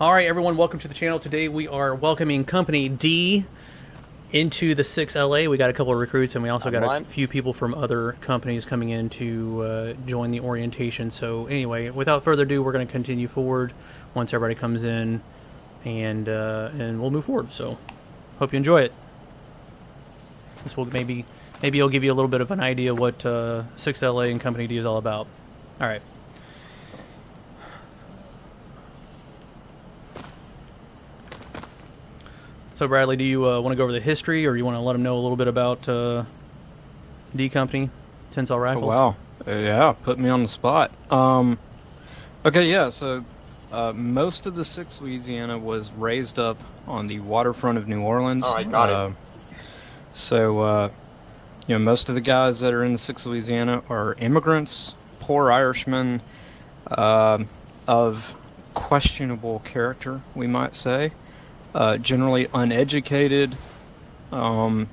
All right, everyone, welcome to the channel. Today we are welcoming Company D into the 6LA. We got a couple of recruits, and we also got a few people from other companies coming in to join the orientation. So anyway, without further ado, we're going to continue forward once everybody comes in, and we'll move forward. So hope you enjoy it. This will maybe it'll give you a little bit of an idea what 6LA and Company D is all about. All right. So Bradley, do you want to go over the history, or you want to let them know a little bit about D Company, Tensile Rifles? Oh, wow. Yeah, put me on the spot. Okay, yeah, so most of the 6th Louisiana was raised up on the waterfront of New Orleans. Oh, I got it. So, most of the guys that are in the 6th Louisiana are immigrants, poor Irishmen, of questionable character, we might say. Generally uneducated, but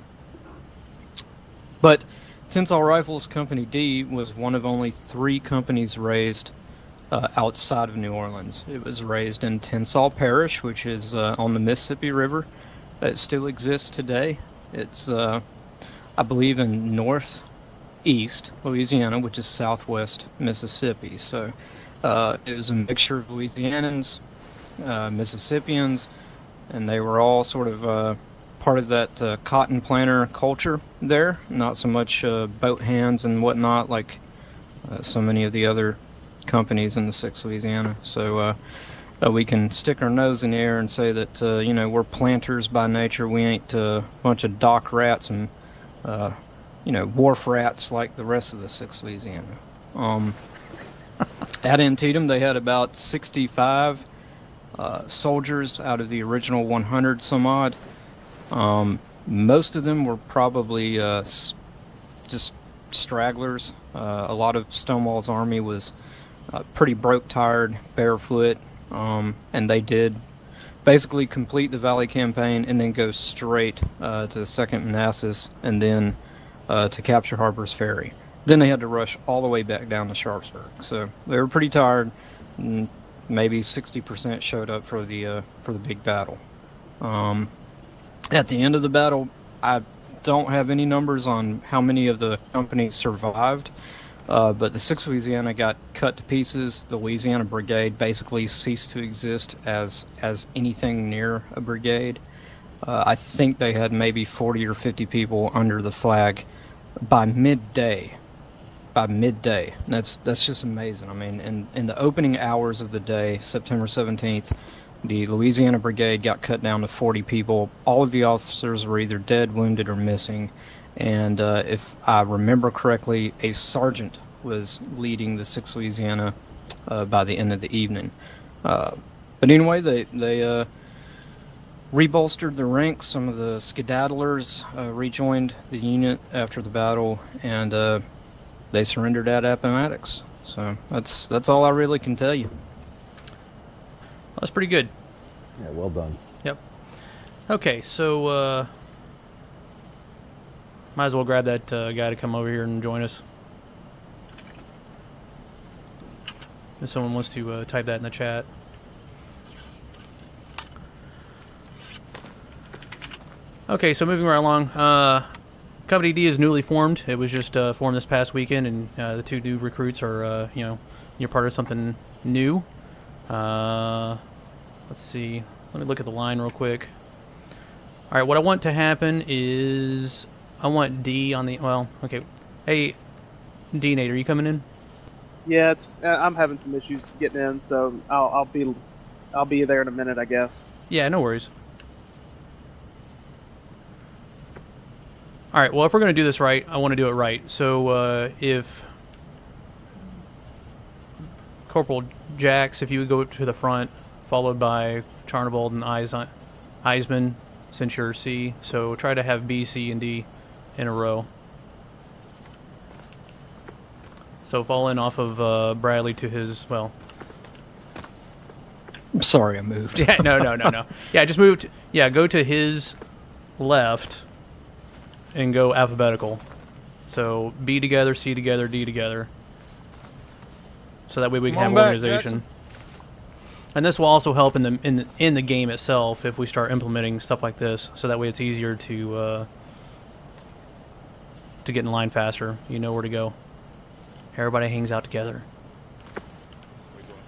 Tensile Rifles Company D was one of only 3 companies raised outside of New Orleans. It was raised in Tensile Parish, which is on the Mississippi River. It still exists today. It's, I believe, in northeast Louisiana, which is southwest Mississippi. So it was a mixture of Louisianans, Mississippians, and they were all sort of part of that cotton planter culture there. Not so much boat hands and whatnot like so many of the other companies in the 6th Louisiana. So we can stick our nose in the air and say that, we're planters by nature. We ain't a bunch of dock rats and, wharf rats like the rest of the 6th Louisiana. At Antietam, they had about 65 soldiers out of the original 100 some odd. Most of them were probably just stragglers. A lot of Stonewall's army was pretty broke-tired, barefoot, and they did basically complete the Valley Campaign and then go straight to 2nd Manassas and then to capture Harper's Ferry. Then they had to rush all the way back down to Sharpsburg. So they were pretty tired. And maybe 60% showed up for the big battle. At the end of the battle, I don't have any numbers on how many of the companies survived, but the 6th Louisiana got cut to pieces. The Louisiana Brigade basically ceased to exist as anything near a brigade. I think they had maybe 40 or 50 people under the flag by midday. And that's just amazing. I mean, in the opening hours of the day, September 17th, the Louisiana Brigade got cut down to 40 people. All of the officers were either dead, wounded, or missing. And if I remember correctly, a sergeant was leading the 6th Louisiana by the end of the evening. But anyway, they rebolstered their ranks. Some of the skedaddlers rejoined the unit after the battle, and they surrendered at Appomattox. So that's all I really can tell you. Well, that's pretty good. Yeah, well done. Yep. Okay, so might as well grab that guy to come over here and join us. If someone wants to type that in the chat. Okay, so moving right along. Company D is newly formed. It was just formed this past weekend, and the 2 new recruits are, you're part of something new. Let's see. Let me look at the line real quick. All right, what I want to happen is I want D on the, okay. Hey, D, Nate, are you coming in? Yeah, I'm having some issues getting in, so I'll be there in a minute, I guess. Yeah, no worries. All right, well, if we're going to do this right, I want to do it right. So if Corporal Jax, if you would go to the front, followed by Charnabald and Eisman, since you're C. So try to have B, C, and D in a row. So fall in off of Bradley to his, well... I'm sorry I moved. Yeah, no. Yeah, just move to, go to his left and go alphabetical. So B together, C together, D together. So that way we can have organization. And this will also help in the game itself if we start implementing stuff like this, so that way it's easier to get in line faster. You know where to go. Everybody hangs out together.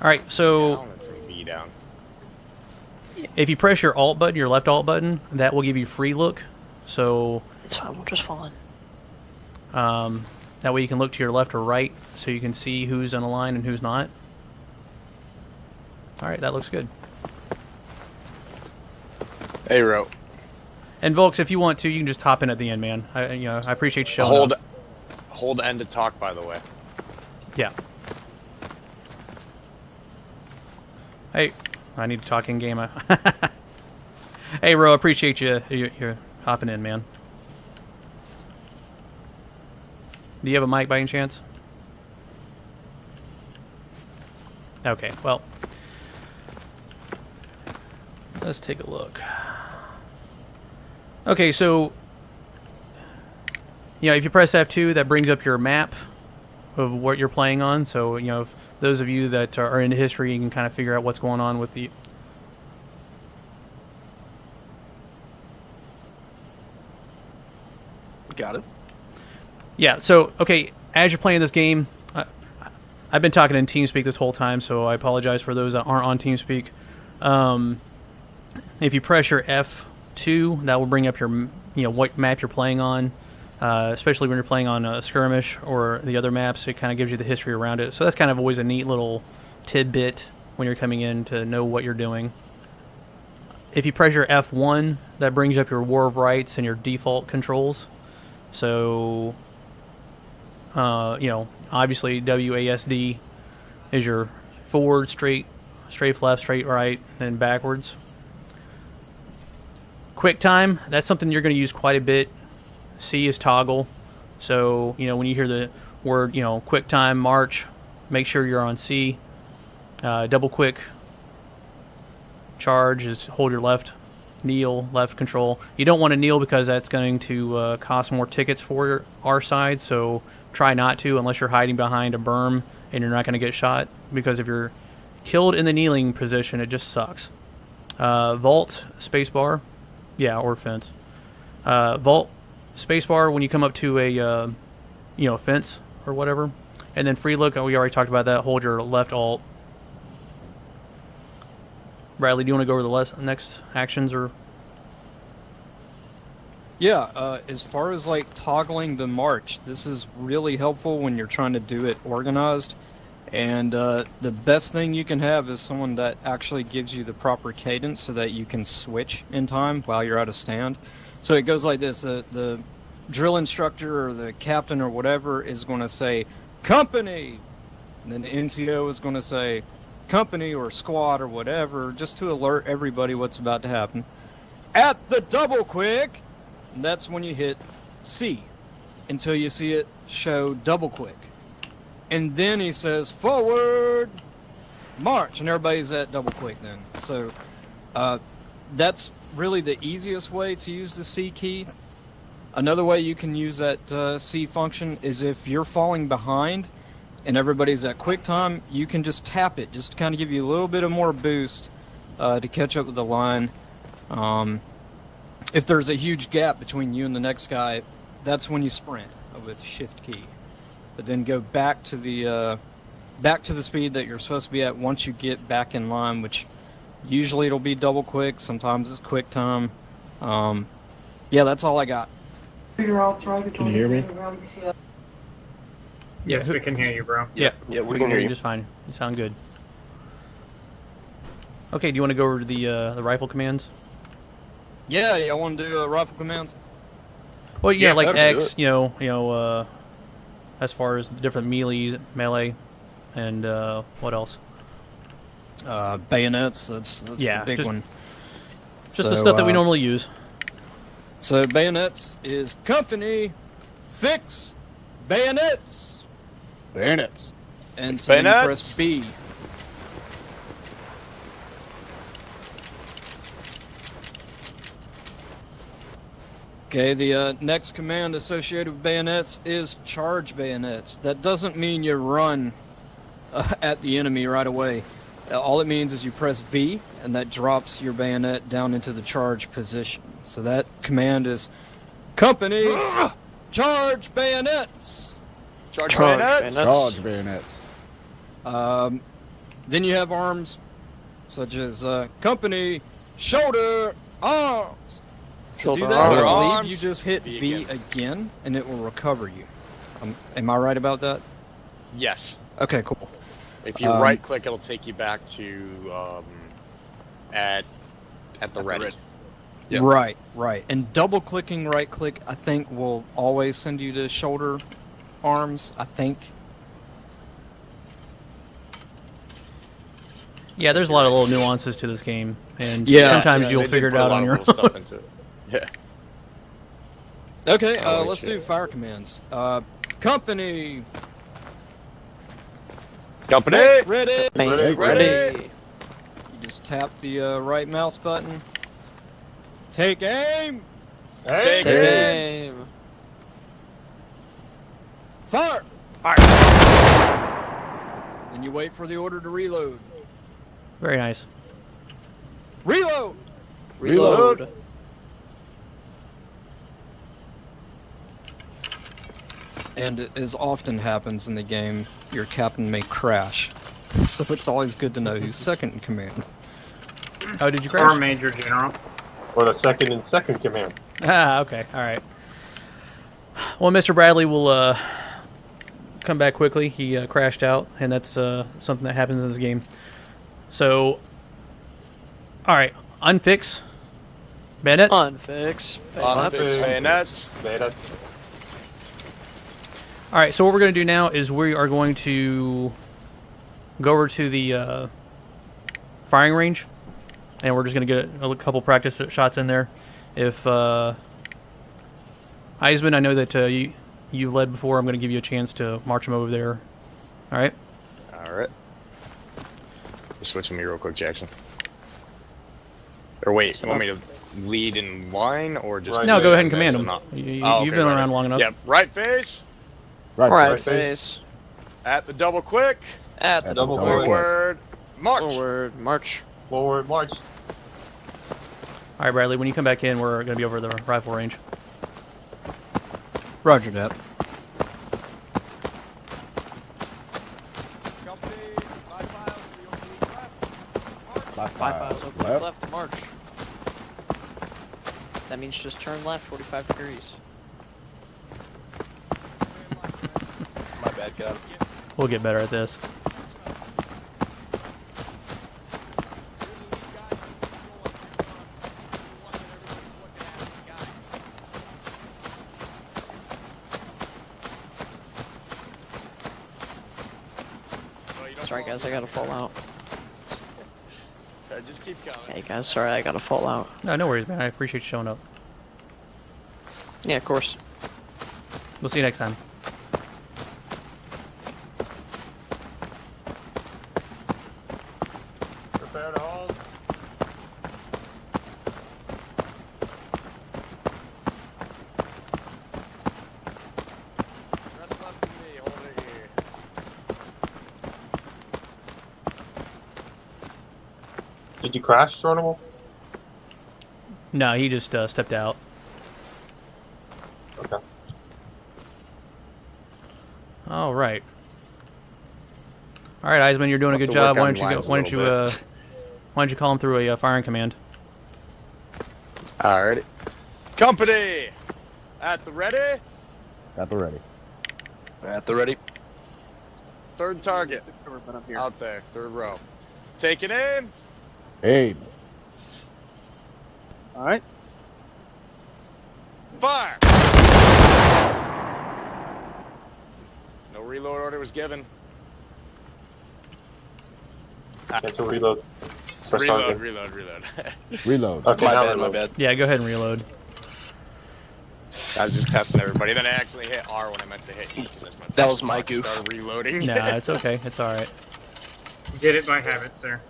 All right, so if you press your Alt button, your left Alt button, that will give you free look. So it's fine. We'll just fall in. That way you can look to your left or right, so you can see who's on the line and who's not. All right, that looks good. Hey, Ro. And Volks, if you want to, you can just hop in at the end, man. I appreciate you showing up. Hold end to talk, by the way. Yeah. Hey, I need to talk in game. Hey, Ro, appreciate you're hopping in, man. Do you have a mic by any chance? Okay, well, let's take a look. Okay, so if you press F2, that brings up your map of what you're playing on. So, if those of you that are into history, you can kind of figure out what's going on with the... Got it. Yeah, so, okay, as you're playing this game, I've been talking in TeamSpeak this whole time, so I apologize for those that aren't on TeamSpeak. If you press your F2, that will bring up your, what map you're playing on, especially when you're playing on a skirmish or the other maps. It kind of gives you the history around it. So that's kind of always a neat little tidbit when you're coming in to know what you're doing. If you press your F1, that brings up your War of Rights and your default controls. So, obviously WASD is your forward, straight left, straight right, and backwards. QuickTime, that's something you're going to use quite a bit. C is toggle. So, when you hear the word, QuickTime, march, make sure you're on C. Double quick charge is hold your left, kneel, left control. You don't want to kneel because that's going to cost more tickets for our side, so try not to unless you're hiding behind a berm and you're not going to get shot, because if you're killed in the kneeling position, it just sucks. Vault, spacebar, or fence. Vault, spacebar when you come up to a fence or whatever, and then free look. We already talked about that. Hold your left Alt. Bradley, do you want to go over the next actions or? Yeah, as far as like toggling the march, this is really helpful when you're trying to do it organized. And the best thing you can have is someone that actually gives you the proper cadence so that you can switch in time while you're at a stand. So it goes like this: the drill instructor or the captain or whatever is going to say company, and then the NCO is going to say company or squad or whatever, just to alert everybody what's about to happen. At the double quick, and that's when you hit C until you see it show double quick. And then he says forward march, and everybody's at double quick then. So that's really the easiest way to use the C key. Another way you can use that C function is if you're falling behind and everybody's at quick time, you can just tap it, just to kind of give you a little bit of more boost to catch up with the line. If there's a huge gap between you and the next guy, that's when you sprint with shift key. But then go back to the speed that you're supposed to be at once you get back in line, which usually it'll be double quick, sometimes it's quick time. That's all I got. Can you hear me? Yes, we can hear you, bro. Yeah, we can hear you just fine. You sound good. Okay, do you want to go over to the rifle commands? Yeah, I want to do rifle commands. Well, Yeah, like let's do X, as far as the different melee, and what else? Bayonets, that's the big one. Just the stuff that we normally use. So bayonets is company, fix, bayonets. Bayonets. And so then you Bayonets. press B. Okay, the next command associated with bayonets is charge bayonets. That doesn't mean you run at the enemy right away. All it means is you press V, and that drops your bayonet down into the charge position. So that command is company charge bayonets. Charge bayonets. Charge bayonets. Then you have arms such as company shoulder arms. To do that, I Shoulder believe arms. you just hit V again, and it will recover you. Am I right about that? Yes. Okay, cool. If you right click, it'll take you back to at the ready. Yep. Right. And double clicking right click, I think, will always send you to shoulder arms, I think. Yeah, there's a lot of little nuances to this game, and Yeah, sometimes Yeah, you'll they did figure it put a out lot on of your little own. stuff into it. Yeah. Okay, Holy let's shit. do fire commands. Company Company. ready. Ready. You just tap the right mouse button. Take aim. Take aim. Fire. Then you wait for the order to reload. Very nice. Reload. Reload. And as often happens in the game, your captain may crash. So it's always good to know who's second in command. Oh, did you Or crash? Major General. Or the second in second command. Ah, okay, all right. Well, Mr. Bradley will come back quickly. He crashed out, and that's something that happens in this game. So, all right, unfix bayonets. Unfix. Bayonets. Bayonets. All right, so what we're going to do now is we are going to go over to the firing range, and we're just going to get a couple practice shots in there. If Eisman, I know that you led before. I'm going to give you a chance to march him over there. All right? All right. Just switching me real quick, Jackson. Or wait, you want me to lead in line or just? Right No, go ahead and face command or him. not? You've Oh, okay, been right. around long enough. Yep. Right face. Right face. face. At the double quick. At the double double quick. Forward. March. forward. March. Forward march. All right, Bradley, when you come back in, we're going to be over the rifle range. Roger that. Five 5 files miles left. March. That means just turn left 45 degrees. My bad, get out. We'll get better at this. Sorry guys, I gotta fall out. Just keep coming. Hey guys, sorry I gotta fall out. No, no worries, man. I appreciate you showing up. Yeah, of course. We'll see you next time. Prepare to hold. Press left to me. Hold it here. Did you crash, Geronimo? No, he just stepped out. Okay. All right. All right, Eisman, you're doing a Have good to work job. Why on don't you go? lines a Why don't you little bit. why don't you call him through a firing command? Alrighty. Company. At the ready. At the ready. At the ready. Third target. But I'm here. Out there. Third row. Taking aim. Aim. All right. Fire. No reload order was given. Cancel reload. Press Reload, target. reload, reload. Reload. Okay, my now bad, my reload. bad. Yeah, go ahead and reload. I was just testing everybody. Then I actually hit R when I meant to hit E. 'cause that's my That was my first goof. Started reloading. Nah, it's okay. It's all right. Did it by habit, sir.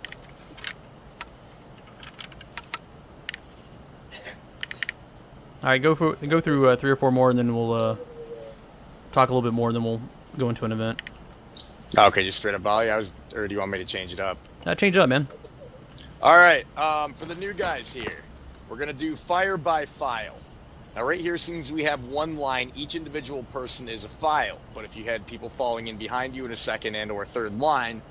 All right, go through 3 or 4 more, and then we'll talk a little bit more, and then we'll go into an event. Okay, just straight up volley. Or do you want me to change it up? Change it up, man. All right, for the new guys here, we're going to do fire by file. Now, right here, since we have one line, each individual person is a file. But if you had people falling in behind you in a second and or third line,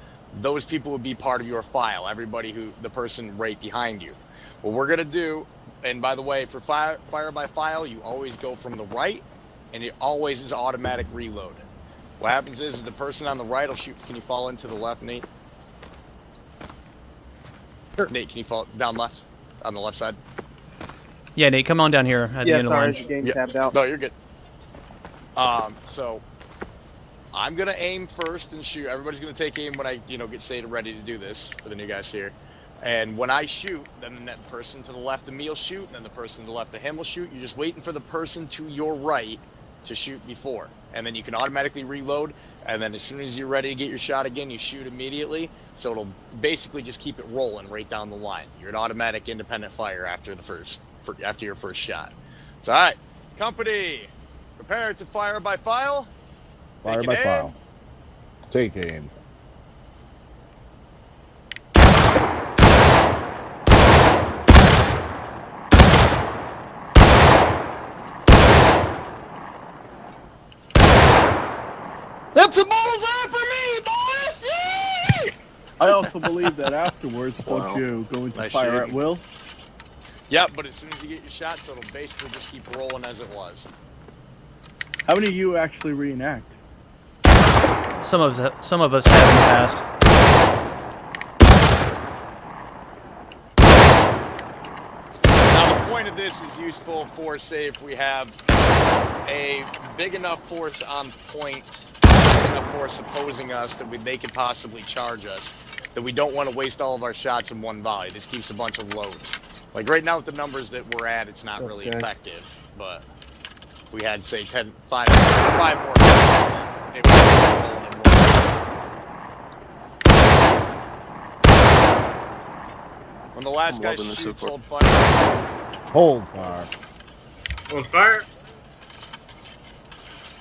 those people would be part of your file. Everybody the person right behind you. What we're going to do, and by the way, for fire by file, you always go from the right, and it always is automatic reload. What happens is the person on the right will shoot. Can you fall into the left, Nate? Sure. Nate, can you fall down left? On the left side? Yeah, Nate, come on down here at the end of the line. Sorry, the game tabbed out. No, you're good. So I'm gonna aim first and shoot. Everybody's gonna take aim when I, get say ready to do this for the new guys here. And when I shoot, then the person to the left of me will shoot, and then the person to the left of him will shoot. You're just waiting for the person to your right to shoot before, and then you can automatically reload. And then as soon as you're ready to get your shot again, you shoot immediately. So it'll basically just keep it rolling right down the line. You're an automatic independent fire after after your first shot. So, all right, company, prepare to fire by file. Fire by file. Take aim. That's a bullseye for me, boys! Yay! I also believe that afterwards, don't you go into Nice fire shooting. at will? Yep, but as soon as you get your shot, so it'll basically just keep rolling as it was. How many of you actually reenact? Some of us have in the past. Now, the point of this is useful for, say, if we have a big enough force on point, big enough force opposing us that they could possibly charge us, that we don't want to waste all of our shots in one volley. This keeps a bunch of loads. Like right now with the numbers that we're at, it's not really effective, but we had, say, 5 more. It would be rolling and rolling. When the last guy shoots, hold fire. Hold fire. Hold fire.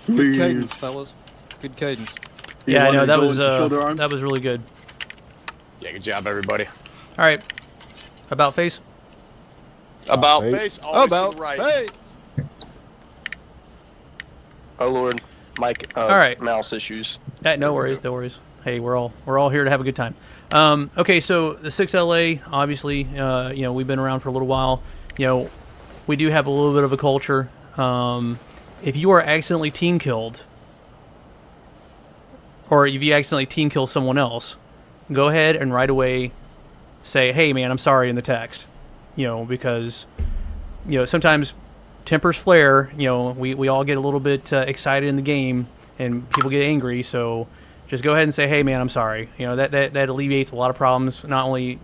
Good cadence, fellas. Good cadence. Yeah, I know that was shoulder arms? that was really good. Yeah, good job, everybody. All right, about face. About face. face, always About to the right. hey. Oh Lord, Mike. All right. Mouse issues. No worries, no worries. Hey, we're all here to have a good time. Okay, so the 6LA, obviously, we've been around for a little while. We do have a little bit of a culture. If you are accidentally team killed, or if you accidentally team kill someone else, go ahead and right away say, "Hey, man, I'm sorry" in the text. Because sometimes tempers flare. We all get a little bit excited in the game, and people get angry. So just go ahead and say, "Hey, man, I'm sorry." That alleviates a lot of problems, not only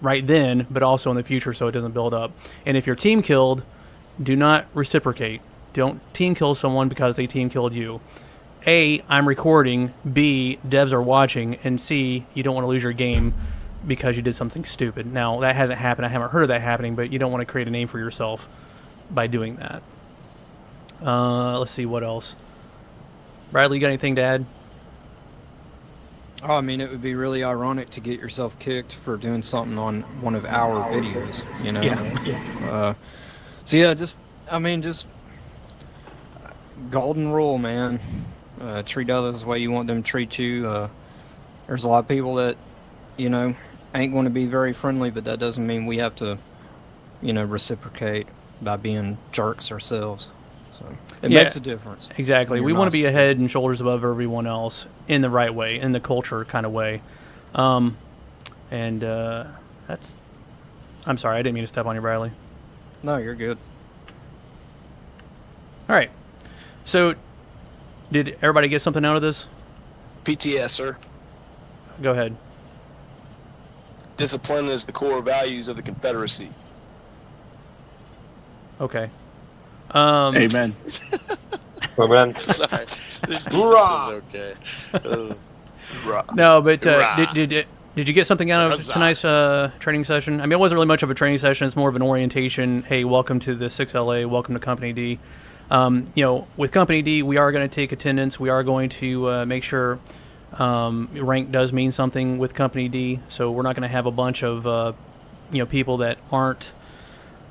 right then, but also in the future, so it doesn't build up. And if you're team killed, do not reciprocate. Don't team kill someone because they team killed you. A, I'm recording. B, devs are watching. And C, you don't want to lose your game because you did something stupid. Now, that hasn't happened. I haven't heard of that happening, but you don't want to create a name for yourself by doing that. Let's see, what else? Bradley, you got anything to add? Oh, I mean, it would be really ironic to get yourself kicked for doing something on one of our videos, Yeah. So yeah, just golden rule, man. Treat others the way you want them to treat you. There's a lot of people that, ain't going to be very friendly, but that doesn't mean we have to, reciprocate by being jerks ourselves. So it makes a difference. Exactly. We want to be head and shoulders above everyone else in the right way, in the culture kind of way. That's... I'm sorry, I didn't mean to step on you, Bradley. No, you're good. All right. So, did everybody get something out of this? PTS, sir. Go ahead. Discipline is the core values of the Confederacy. Okay. Amen. Amen. Sorry. This is okay. No, but did you get something out of tonight's training session? I mean, it wasn't really much of a training session. It's more of an orientation. Hey, welcome to the 6LA. Welcome to Company D. With Company D, we are going to take attendance. We are going to make sure Rank does mean something with Company D, so we're not going to have a bunch of people that aren't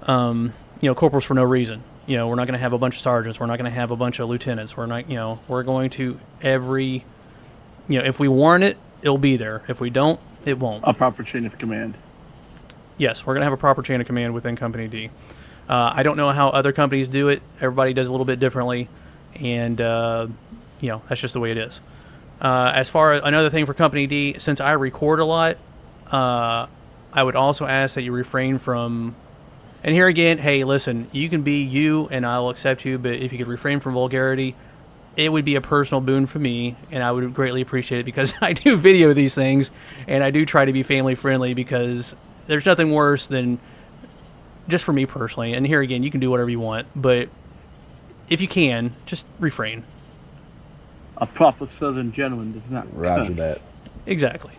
corporals for no reason. We're not going to have a bunch of sergeants. We're not going to have a bunch of lieutenants. We're not, we're going to if we warrant it, it'll be there. If we don't, it won't. A proper chain of command. Yes, we're going to have a proper chain of command within Company D. I don't know how other companies do it. Everybody does a little bit differently, and that's just the way it is. As far as another thing for Company D, since I record a lot, I would also ask that you refrain from. And here again, hey, listen, you can be you, and I'll accept you. But if you could refrain from vulgarity, it would be a personal boon for me, and I would greatly appreciate it because I do video these things, and I do try to be family friendly because there's nothing worse than, just for me personally, and here again, you can do whatever you want, but if you can, just refrain. A proper Southern gentleman does not. Roger that. Exactly.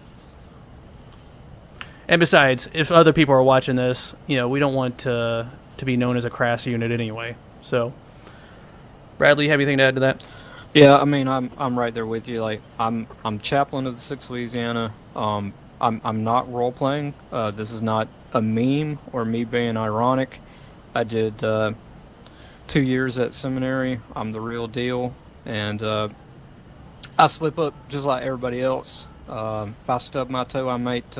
And besides, if other people are watching this, we don't want to be known as a crass unit anyway. So, Bradley, you have anything to add to that? Yeah, I mean, I'm right there with you. Like, I'm chaplain of the 6th Louisiana. I'm not role playing. This is not a meme or me being ironic. I did 2 years at seminary. I'm the real deal, and I slip up just like everybody else. If I stub my toe, I might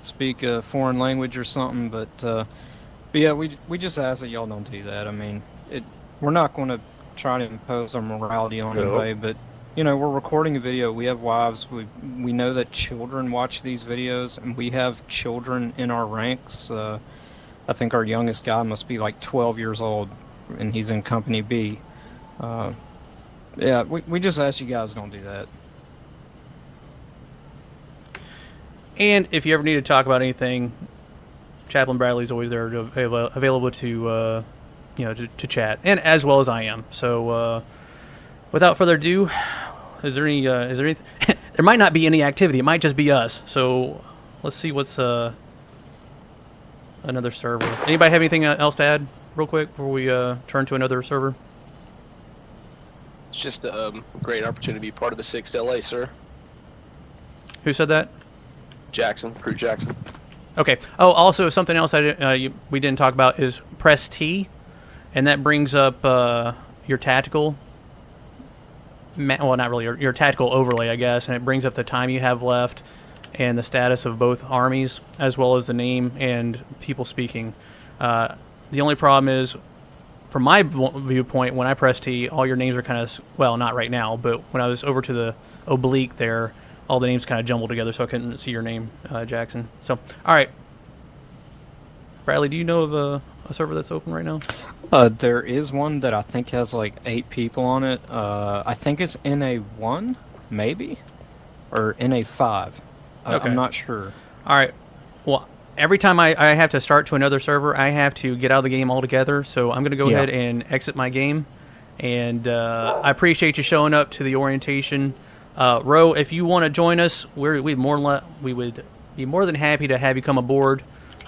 speak a foreign language or something. But yeah, we just ask that y'all don't do that. I mean, we're not going to try to impose our morality on anybody, but we're recording a video. We have wives. We know that children watch these videos, and we have children in our ranks. I think our youngest guy must be like 12 years old, and he's in Company B. Yeah, we just ask you guys don't do that. And if you ever need to talk about anything, Chaplain Bradley's always there, available to to chat, and as well as I am. So, without further ado, is there any? There might not be any activity. It might just be us. So, let's see what's another server. Anybody have anything else to add, real quick, before we turn to another server? It's just a great opportunity to be part of the 6th LA, sir. Who said that? Jackson, Crew Jackson. Okay. Oh, also something else we didn't talk about is press T, and that brings up your tactical. Well, not really. Your tactical overlay, I guess, and it brings up the time you have left, and the status of both armies, as well as the name and people speaking. The only problem is, from my viewpoint, when I press T, all your names are kind of, well, not right now, but when I was over to the oblique there, all the names kind of jumbled together, so I couldn't see your name, Jackson. So, all right. Bradley, do you know of a server that's open right now? There is one that I think has like 8 people on it. I think it's NA1, maybe? Or NA5. Okay. I'm not sure. All right. Well, every time I have to start to another server, I have to get out of the game altogether, so I'm going to go ahead and exit my game. And I appreciate you showing up to the orientation. Ro, if you want to join us, we would be more than happy to have you come aboard.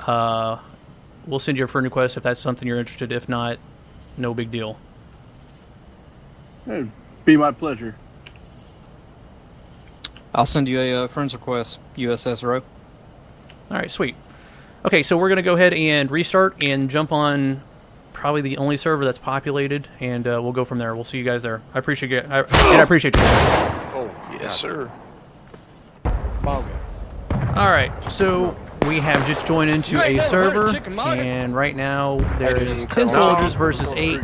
We'll send you a friend request if that's something you're interested. If not, no big deal. It'd be my pleasure. I'll send you a friends request, USS Ro. All right, sweet. Okay, so we're going to go ahead and restart and jump on probably the only server that's populated, and we'll go from there. We'll see you guys there. I appreciate it. I appreciate you guys. Oh, yes, sir. All right, so we have just joined into a server, and right now there is 10 soldiers versus 8.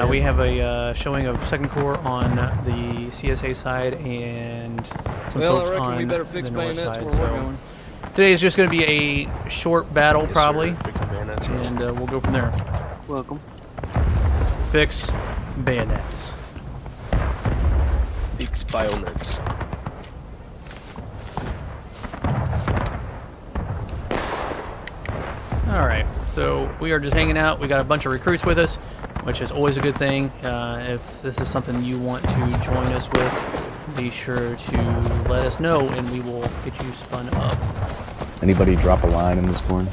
We have a showing of 2nd Corps on the CSA side and some folks on the north side. So today is just going to be a short battle, probably, and we'll go from there. Welcome. Fix bayonets. Fix bayonets. Alright, so we are just hanging out. We got a bunch of recruits with us, which is always a good thing. If this is something you want to join us with, be sure to let us know and we will get you spun up. Anybody drop a line in this corner?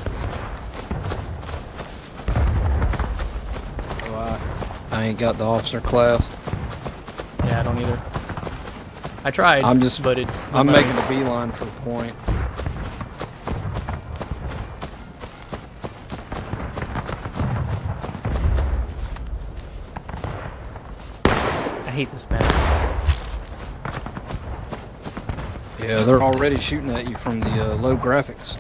Oh, I ain't got the officer class. Yeah, I don't either. I tried. but I'm making a beeline for the point. I hate this map. Yeah, they're already shooting at you from the low graphics.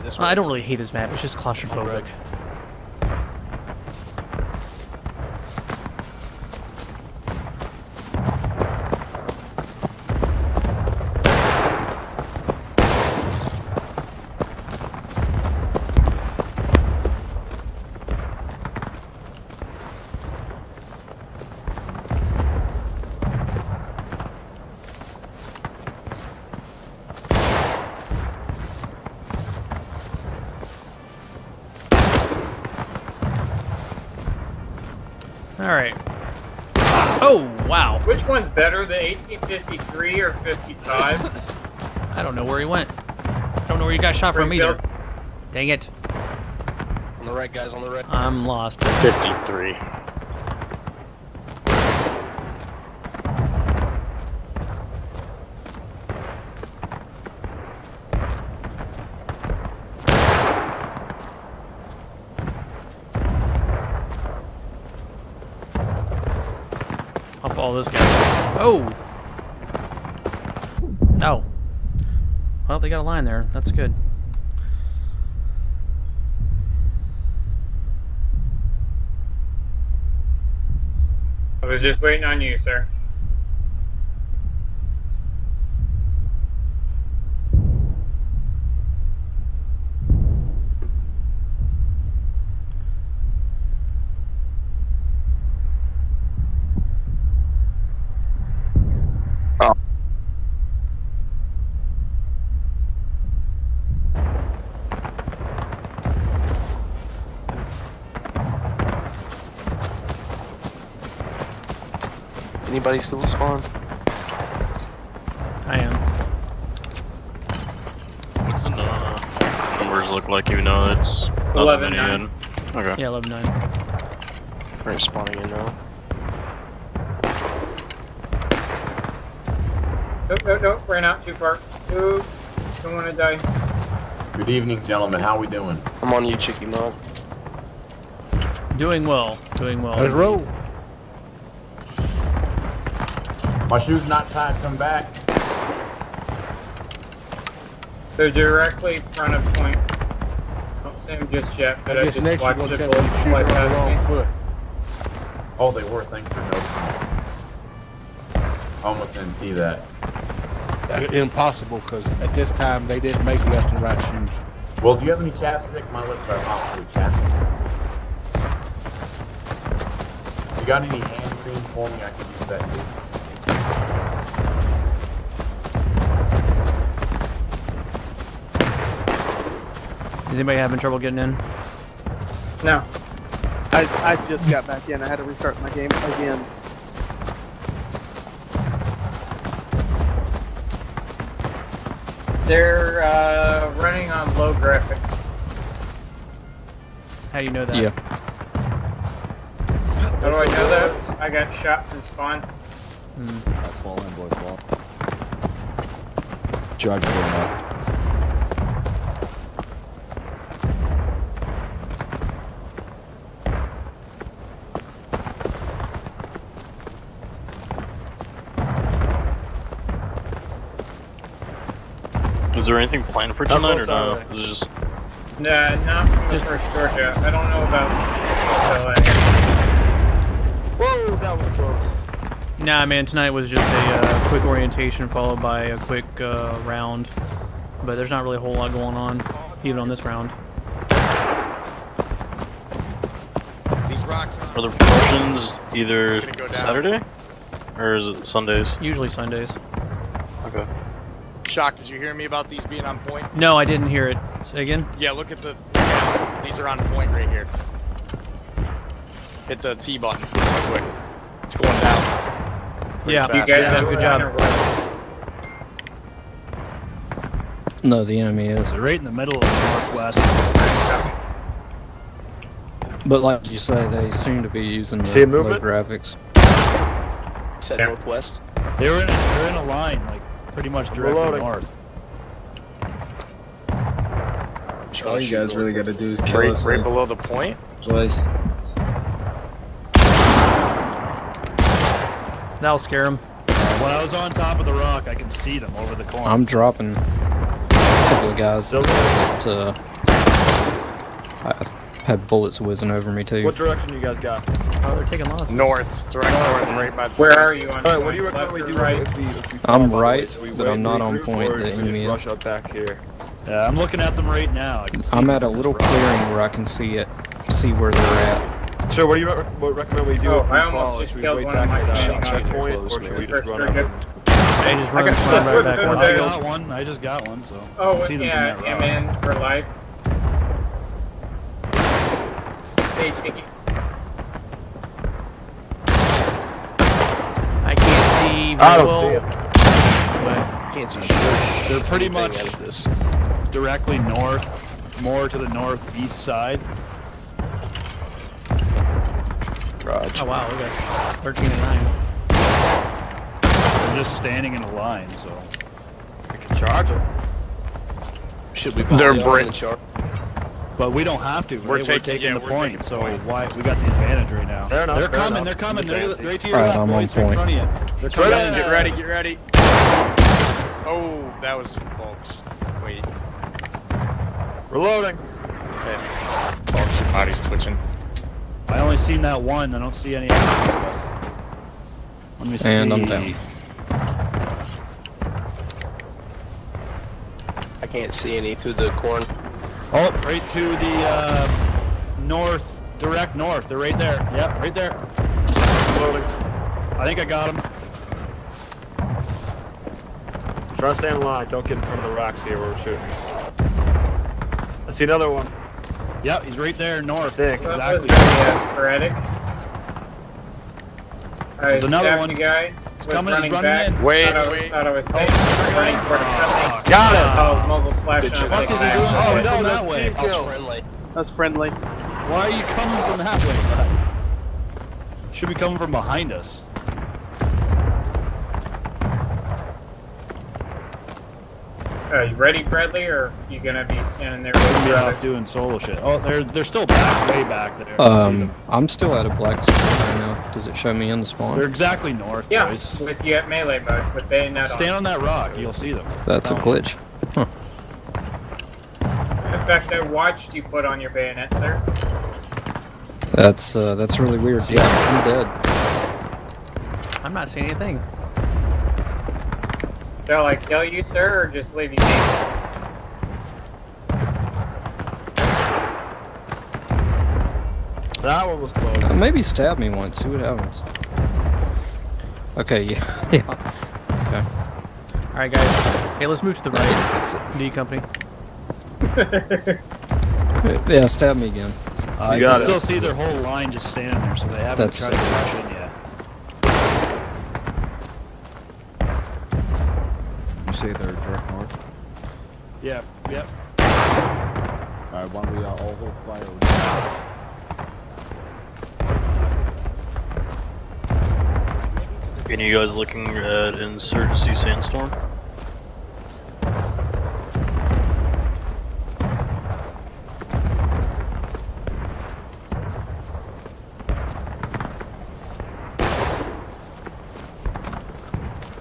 This way. I don't really hate this map. It's just claustrophobic. Alright. Oh, wow. Which one's better, the 1853 or 55? I don't know where he went. I don't know where you got shot from either. Dang it. On the right, guys, on the right. I'm lost. 53. I'll follow this guy. Oh! No. Well, they got a line there. That's good. I was just waiting on you, sir. Anybody still spawn? I am. What's the numbers look like? You know, it's 11-9. Okay. Yeah, 11-9. We're spawning in now. Nope, ran out too far. Ooh, don't want to die. Good evening, gentlemen. How we doing? I'm on you, Chicky Mug. Doing well. Doing well. Let's roll. My shoe's not tied. Come back. They're directly in front of point. Don't see them just yet, but I I guess just next you're watched gonna it tell me to shoot fly on the past wrong me. foot. Oh, they were. Thanks for noticing. Almost didn't see that. Impossible, because at this time they didn't make left and right shoes. Well, do you have any chapstick? My lips are awfully chapped. You got any hand cream for me? I could use that too. Is anybody having trouble getting in? No. I just got back in. I had to restart my game again. They're running on low graphics. How do you know that? Yeah. How do I know that? I got shot from spawn. That's falling, boys. Ball. Charge going up. Is there anything planned for tonight or no? Is it just Nah, not from the first Georgia. I don't know about LA. Whoa, that was close. Nah, man, tonight was just a quick orientation followed by a quick round. But there's not really a whole lot going on, even on this round. These rocks are the promotions either Gonna go down. Saturday or is it Sundays? Usually Sundays. Okay. Shock, did you hear me about these being on point? No, I didn't hear it. Say again? Yeah, look at the. Yeah, these are on point right here. Hit the T button real quick. It's going down. Yeah, fast. good job. No, the enemy is. Right in the middle of the north northwest. But like you say, they seem to be using See a the low movement? graphics. Set northwest. They're in a line, like pretty much directly Reloading. north. All you guys really gotta do is kill us right below the point. Twice. That'll scare them. When I was on top of the rock, I can see them over the corner. I'm dropping a couple of guys that I had bullets whizzing over me too. What direction you guys got? Oh, they're taking losses. North, direct north, right by the Where are you on? Alright, what do you point? recommend we Left do or right? if we I'm fall, by the way? right, So we but wait, I'm not on regroup, point, or the do we enemy just is. rush up back here. Yeah, I'm looking at them right now. I can see I'm them at a from little this rock. clearing where I can see where they're at. Sure, what do you recommend we do Oh, if we I almost fall? just Should we killed wait one of back my at that enemies. checkpoint, Close, or should we man. just First run trigger. up? Hey, just run right back. We're One. I good. got one. I just got one, so I Oh, can see them yeah, from that rock. M in for life. Hey, Chicky. I can't see very I don't well. see it. But Can't see shit. They're pretty Anything much out of this. directly north, more to the northeast side. Raj. oh wow, we got 13 and 9. They're just standing in a line, so. I can charge them. Should we They're volley off in the chart? But we don't have to. We're taking- yeah, the we're point, taking the so point. why we got the advantage right now. Fair enough, They're fair coming. enough. They're coming. They're Advantage. right to your Alright, left, I'm on boys, right in point. front of you. They're Straight coming. in. Get ready, get ready. Oh, that was folks. Wait. Reloading. Okay. Folks, your body's twitching. I only seen that one. I don't see any others. Let me see. And I'm down. I can't see any through the corn. Oh, right to the north, direct north. They're right there. Yep, right there. Reloading. I think I got them. Try to stay in line. Don't get in front of the rocks here where we're shooting. I see another one. Yep, he's right there north. Thick. That was Exactly. very sporadic. There's another one. Guy He's was coming. He's running back. in. Wait, Thought wait. I was safe. Running for the friendly. Got it. Oh, muzzle flash Good on shot. like What is he that. doing? Oh Oh, no, from that's that way. team That was kill. friendly. That's friendly. Why are you coming from that way, bud? Should be coming from behind us. Are you ready, Bradley, or you gonna be standing there? Gonna be with off doing solo shit. Oh, they're still back, way back there. I see them. I'm still at a black screen right now. Does it show me in the spawn? They're exactly north, Yeah, boys. with you at melee mode, with bayonet Stand on that rock, you'll see them. That's a glitch. on. In fact, I watched you put on your bayonet, sir. That's really weird. Yeah, I'm dead. I'm not seeing anything. Shall I kill you, sir, or just leave you be? That one was close. Maybe stab me once. See what happens. Okay, yeah, yeah. Okay. All right, guys. Hey, let's move to the right. Fix it. D company. Yeah, stab me again. You You got can it. still see their whole line just standing there, so they haven't That's tried to rush in yet. You say they're direct north? Yeah, yep. Alright, why don't we all hold fire? Any of you guys looking at Insurgency Sandstorm?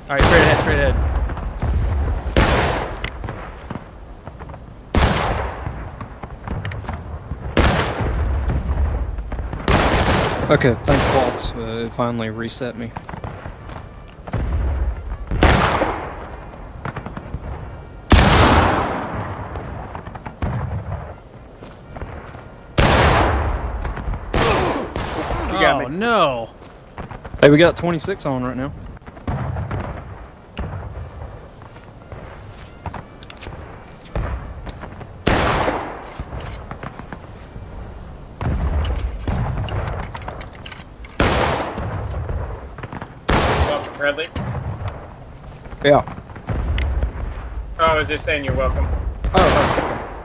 All right, straight ahead, straight ahead. Okay, thanks, Fox. It finally reset me. You got Oh me. no! Hey, we got 26 on right now. Welcome, Bradley. Yeah. Oh, I was just saying you're welcome. Oh,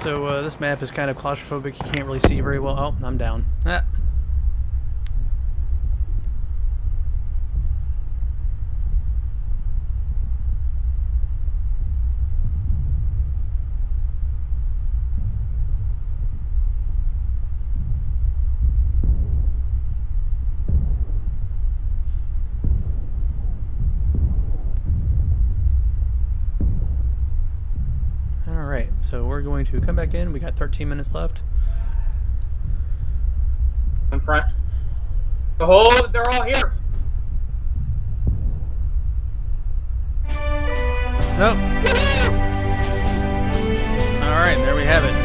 so this map is kind of claustrophobic. You can't really see very well. Oh, I'm down. Ah. Alright, so we're going to come back in. We got 13 minutes left. In front. Behold, they're all here. Nope. Alright, there we have it.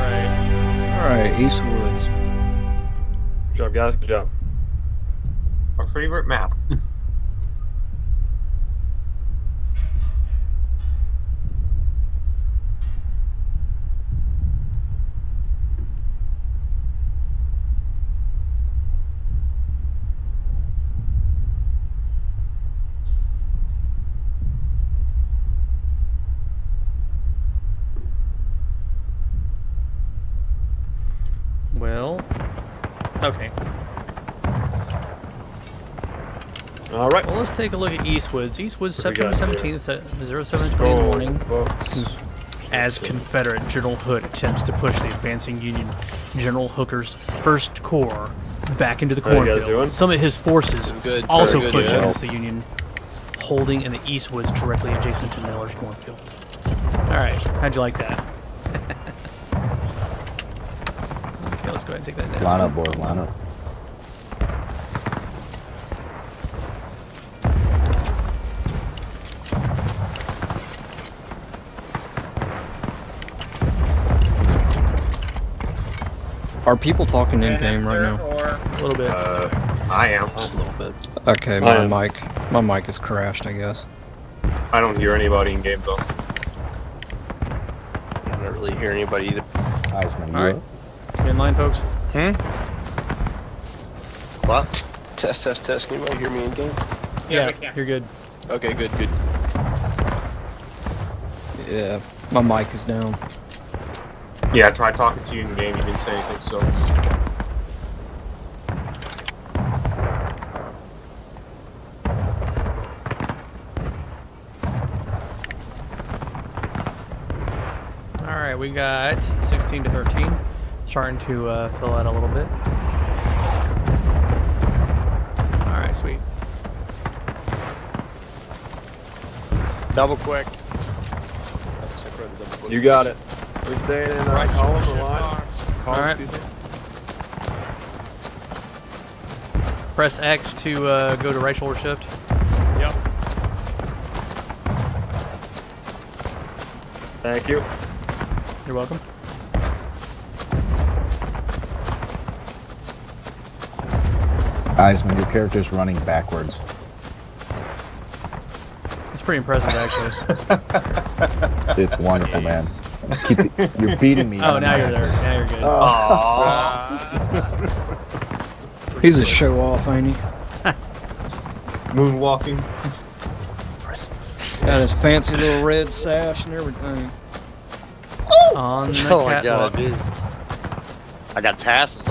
Alright, Eastwoods. Good job, guys. Good job. Our favorite map. Well, okay. All right. Well, let's take a look at Eastwoods. Eastwoods, What do we September got here? 17th, 0720 in the morning. As Confederate General Hood attempts to push the advancing Union General Hooker's First Corps back into the How you guys cornfield. doing? Some of his forces Good. also Very good, push yeah. against the Union, holding in the Eastwoods directly adjacent to Miller's cornfield. Alright, how'd you like that? Okay, let's go ahead and take that down. Line up, boys, line up. Are people talking in game right now? A little bit. I am. Just a little bit. Okay, my mic is crashed, I guess. I don't hear anybody in game though. I don't really hear anybody either. Iceman, you Alright. up? In line, folks. What? Test, test, test. Can anybody hear me in game? Yeah, Yeah, we can. you're good. Okay, good, good. Yeah, my mic is down. Yeah, I tried talking to you in game. You didn't say anything, so. Alright, we got 16 to 13. Starting to fill out a little bit. Alright, sweet. Double quick. You got it. We staying in column or line? Column, Alright. excuse me. Press X to go to right shoulder shift. Yep. Thank you. You're welcome. Iceman, your character's running backwards. It's pretty impressive, actually. It's wonderful, man. You're beating me. Oh, now you're there. Now you're good. He's a show off, ain't he? Moonwalking. Got his fancy little red sash and everything. On the Oh my catwalk. god, I do. I got tassels.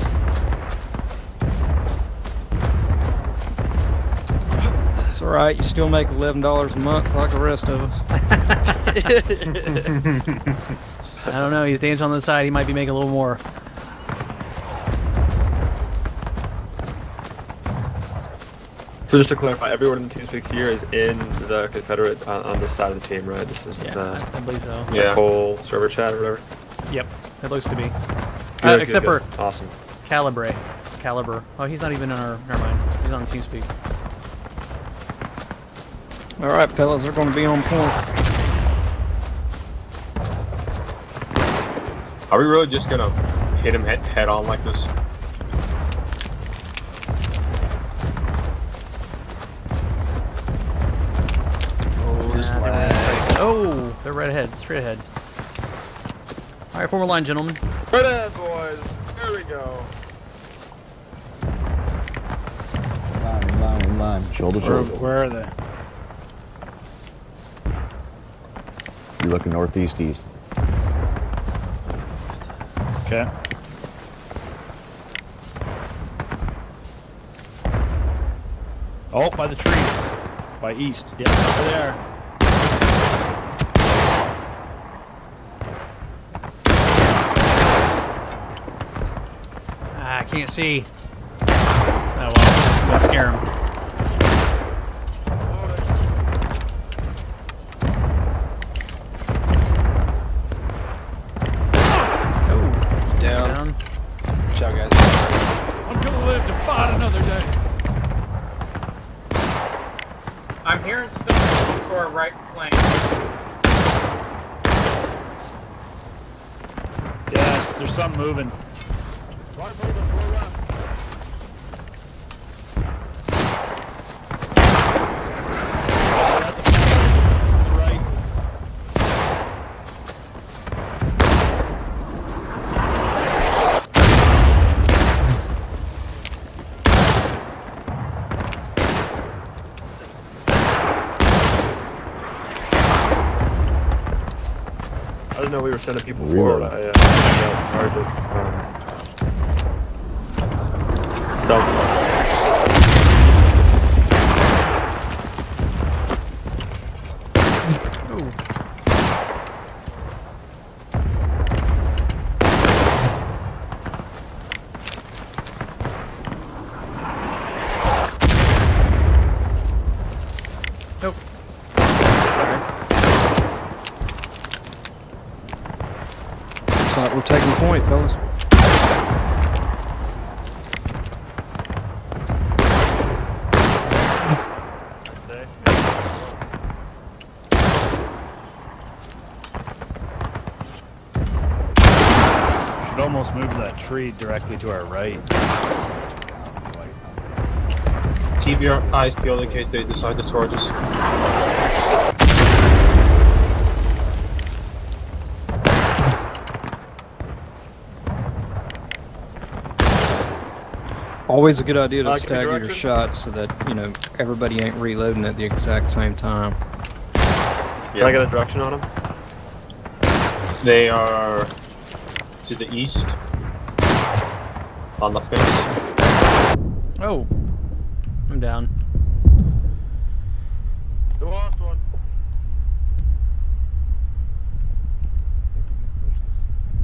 It's alright, you still make $11 a month like the rest of us. I don't know. He's dancing on the side. He might be making a little more. So just to clarify, everyone in the TeamSpeak here is in the Confederate on this side of the team, right? This is Yeah, I believe so. the whole server chat or whatever. Yep, it looks to be. Good, Except good, for good. Awesome. Calibre. Oh, he's not even in our. Never mind. He's on TeamSpeak. Alright, fellas, they're gonna be on point. Are we really just gonna hit him head on like this? They're right ahead, straight ahead. All right, form a line, gentlemen. Right ahead, boys. There we go. Line. Shoulder, shoulder. Where are they? You're looking northeast, east. Okay. Oh, by the tree. By east. Yeah, over there. I can't see. Oh well, let's scare him. Oh, down. Good job, guys. I'm gonna live to fight another day. I'm hearing someone to our right flank. Yes, there's something moving. I didn't know we were sending people Reload. forward. Sorry, Nope. Looks like we're taking point, fellas. Should almost move that tree directly to our right. keep your eyes peeled in case they decide to charge us. Always a good idea to Give me stagger your direction. shots so that, you know, everybody ain't reloading at the exact same time. Can I get a direction on them? They are to the east on the fence. Oh, I'm down. The last one.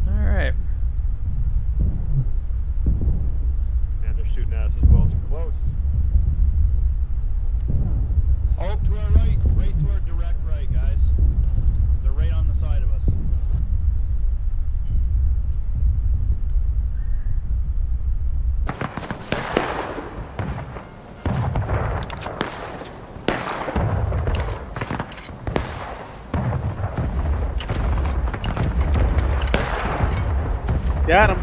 All right. Man, they're shooting at us as well. Too close. Oh, to our right. Right to our direct right, guys. They're right on the side of us. Got him.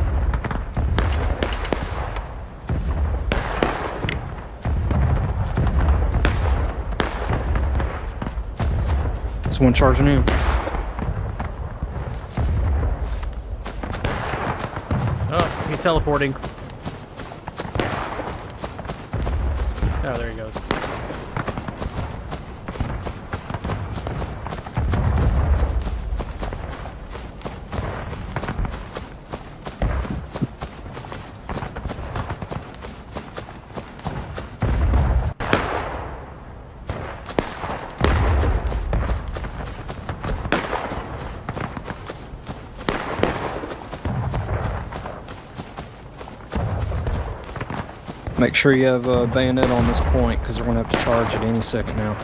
There's one charging in. Oh, he's teleporting. Oh, there he goes. Make sure you have a bayonet on this point, because we're going to have to charge at any second now.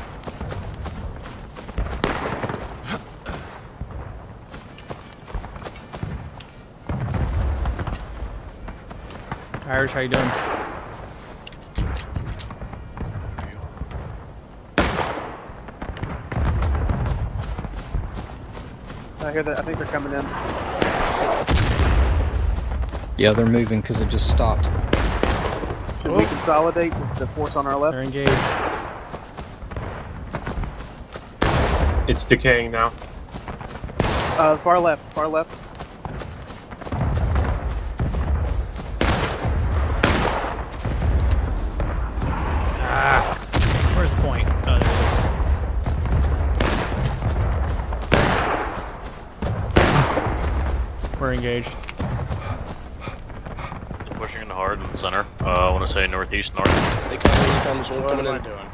Irish, how you doing? I hear that. I think they're coming in. Yeah, they're moving because it just stopped. Should we consolidate with the force on our left? They're engaged. It's decaying now. Far left, far left. Where's the point? Oh, there it is. We're engaged. They're pushing in hard in the center. I want to say northeast, north. They come, one What coming am I in. doing?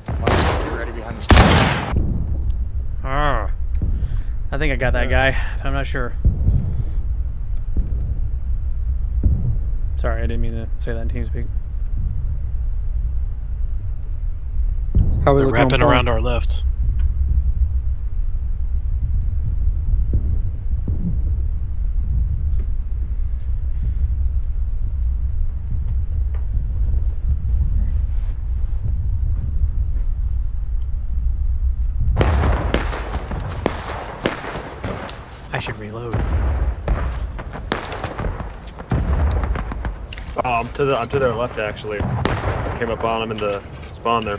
Get ready behind the stairs. I think I got that guy. I'm not sure. Sorry, I didn't mean to say that in TeamSpeak. How are we They're looking on wrapping point? around our left. I should reload. Oh, I'm to their left actually. Came up on them in the spawn there.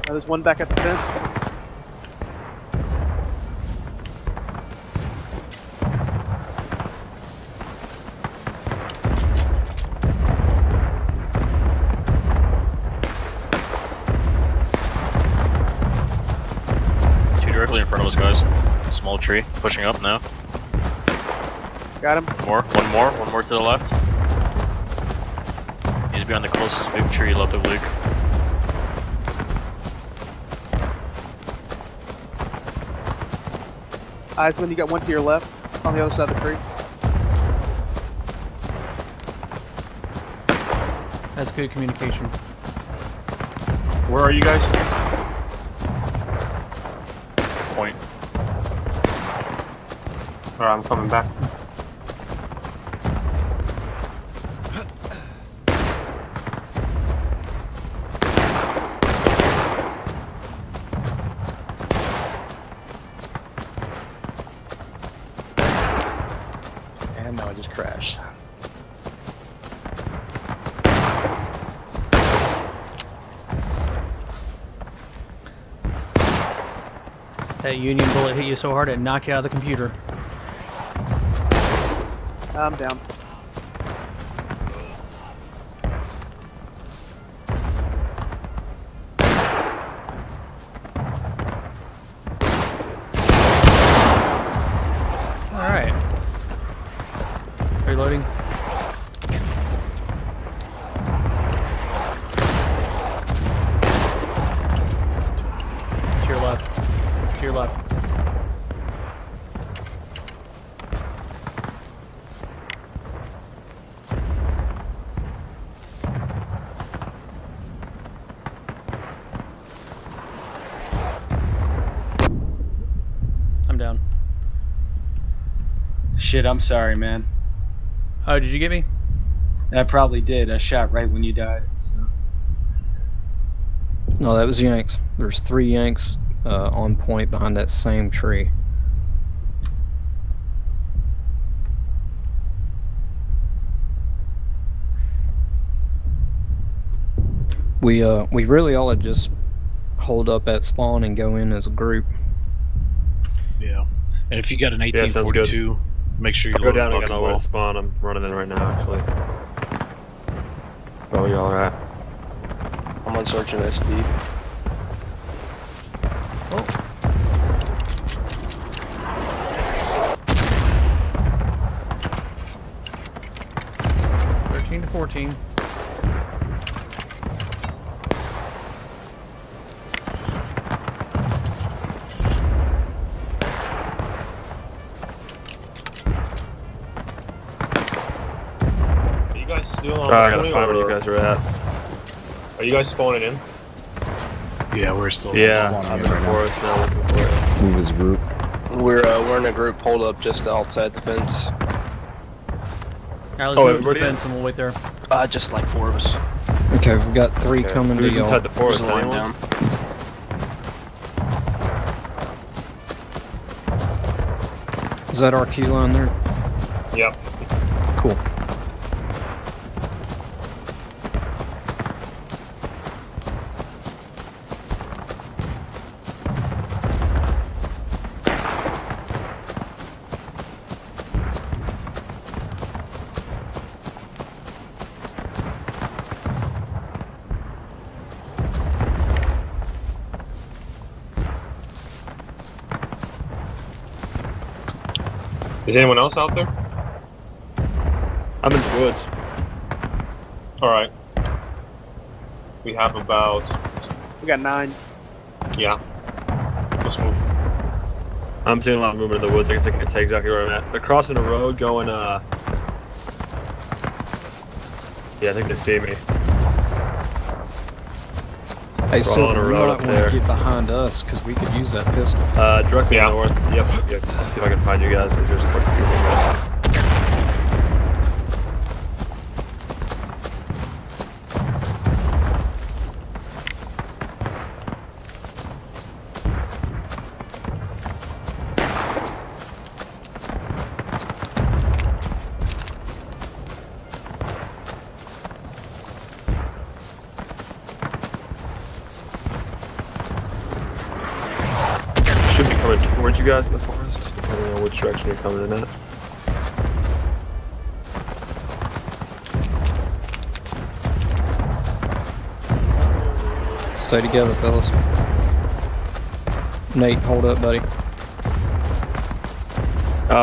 There's one back at the fence. Two directly in front of us, guys. Small tree, pushing up now. Got him. One more to the left. He's behind the closest big tree left of Luke. Eisman, you got one to your left on the other side of the tree. That's good communication. Where are you guys? Point. Alright, I'm coming back. And now I just crashed. That Union bullet hit you so hard it knocked you out of the computer. I'm down. Alright. Reloading. To your left. To your left. I'm down. Shit, I'm sorry, man. Oh, did you get me? I probably did. I shot right when you died. So. No, that was Yanks. There's 3 Yanks on point behind that same tree. We really ought to just hold up at spawn and go in as a group. Yeah. And if you got an 1842, make sure you I'll go down again. I'll wait spawn. I'm running in right now, actually. Oh, you alright? I'm on search and SD. Oh. $13 to 14. Are you guys still on? I gotta find where you guys are at. Are you guys spawning in? Yeah, we're still. Yeah, I'm in the forest now looking for it. Let's move as a group. We're in a group hold up just outside the fence. Alright, let's move to the fence and we'll wait there. Just like 4 of us. Okay, we've got 3 coming to Who's y'all. inside the forest? There's a line Anyone? down. Is that our queue line there? Yep. Cool. Is anyone else out there? I'm in the woods. Alright. We have about... We got 9. Yeah. Let's move. I'm seeing a lot of movement in the woods. I can say exactly where I'm at. They're crossing a road going, Yeah, I think they see me. Hey, so on a you road might up want there. to get behind us because we could use that pistol. Directly north. Yep. Let's see if I can find you guys. There's a quick few guys. Should be coming towards you guys in the forest, depending on which direction you're coming in at. Stay together, fellas. Nate, hold up, buddy.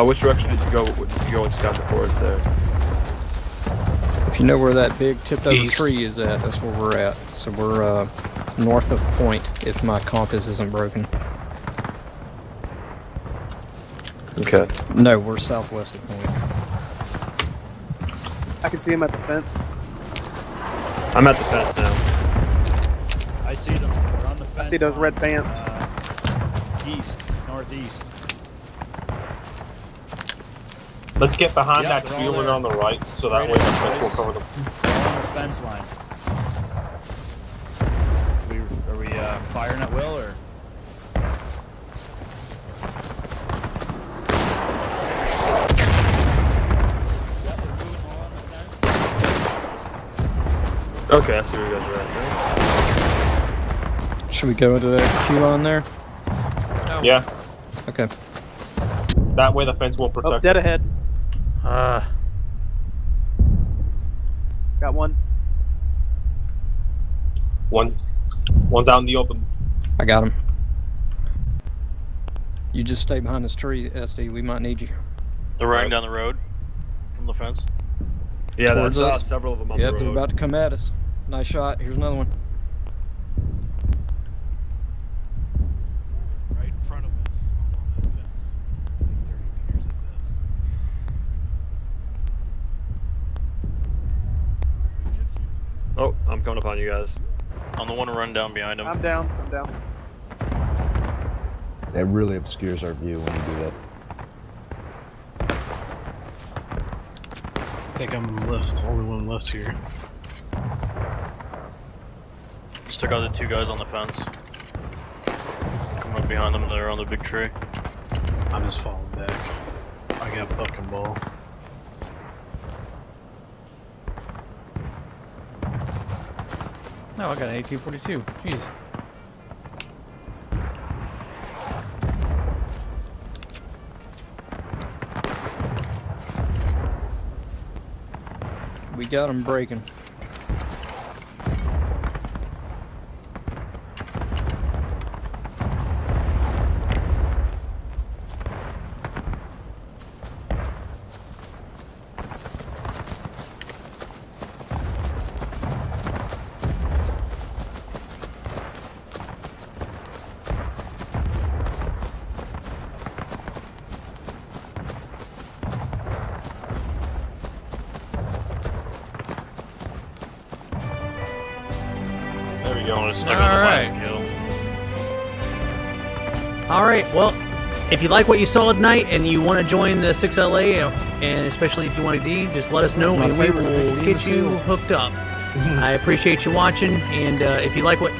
Which direction did you go? Did you go and scout the forest there? If you know where that big tipped over East. tree is at, that's where we're at. So we're north of Point, if my compass isn't broken. Okay. No, we're southwest of Point. I can see him at the fence. I'm at the fence now. I see them. They're on the fence. I see those line, red pants. East, northeast. Let's get behind Yep, that they're tree all over there. on the right, so that Right way the in fence will place. cover them. They're on the fence line. Are we firing at will or? Okay, I see where you guys are at. Should we go into that queue line there? Yeah, Okay. that way the fence won't Oh, protect dead them. ahead. Got one. One's out in the open. I got him. You just stay behind this tree, SD. We might need you. They're running down the road from the fence. Yeah, Towards that's us. several of them on Yep, the they're road. about to come at us. Nice shot. Here's another one. Right in front of us along that fence. 30 meters at this. Oh, I'm coming upon you guys. On the one run down behind him. I'm down. I'm down. That really obscures our view when you do that. I think I'm left, only one left here. Just took out the 2 guys on the fence. Come up behind them, they're on the big tree. I'm just falling back. I got a bucking ball. Oh, I got an 1842. Jeez. We got him breaking. There we go. Alright. Alright, well, if you like what you saw tonight and you want to join the 6LA, and especially if you want a D, just let us know and we will get you hooked up. I appreciate you watching, and if you like what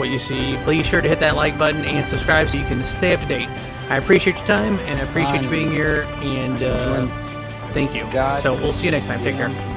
you see, please sure to hit that like button and subscribe so you can stay up to date. I appreciate your time, and I appreciate you being here, and thank you. So we'll see you next time. Take care.